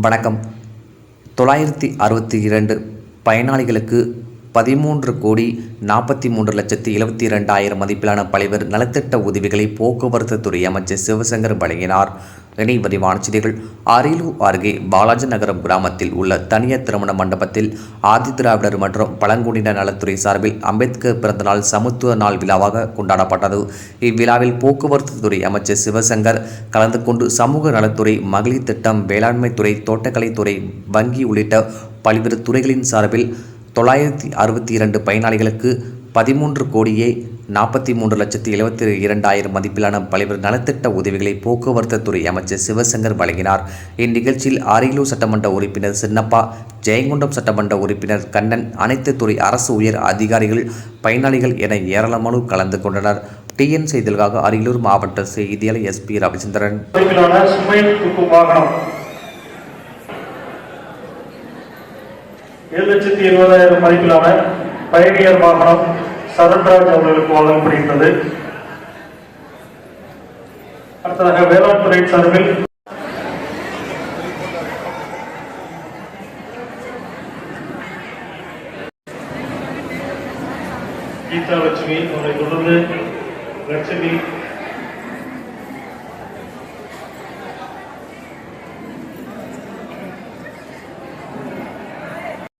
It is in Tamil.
வணக்கம். 962 பயனாளிகளுக்கு 13,43,72,000 மதிப்பிலான பல்வேறு நலத்திட்ட உதவிகளை போக்குவரத்து துறை அமைச்சர் சிவசங்கர் வழங்கினார். இனி விரிவான செய்திகள். அரியலூர் அருகே பாலாஜி நகரம் கிராமத்தில் உள்ள தனியார் திருமண மண்டபத்தில் ஆதிதிராவிடர் மற்றும் பழங்குடியினர் நலத்துறை சார்பில் அம்பேத்கர் பிறந்தநாள் சமத்துவ நாள் விழாவாக கொண்டாடப்பட்டது. இவ்விழாவில் போக்குவரத்து துறை அமைச்சர் சிவசங்கர் கலந்து கொண்டு சமூக நலத்துறை, மகளிர் திட்டம், வேளாண்மை துறை, தோட்டக்கலைத்துறை, வங்கி உள்ளிட்ட பல்வேறு துறைகளின் சார்பில் 962 பயனாளிகளுக்கு 13,43,72,000 மதிப்பிலான பல்வேறு நலத்திட்ட உதவிகளை போக்குவரத்து துறை அமைச்சர் சிவசங்கர் வழங்கினார். இந்நிகழ்ச்சியில் அரியலூர் சட்டமன்ற உறுப்பினர் சின்னப்பா, ஜெயங்கொண்டம் சட்டமன்ற உறுப்பினர் கண்ணன், அனைத்து துறை அரசு உயர் அதிகாரிகள், பயனாளிகள் என ஏராளமானோர் கலந்து கொண்டனர். டிஎன் செய்திகளுக்காக அரியலூர் மாவட்ட செய்தியாளர் SP ரவிச்சந்திரன். $7,70,000 மதிப்பிலான பயணியர் வாகனம் சரண்ராஜ் அவர்களுக்கு வழங்கப்படுகின்றது. அடுத்ததாக வேளாண் துறை சார்பில் கீதா லட்சுமி, அவரை தொடர்ந்து லட்சுமி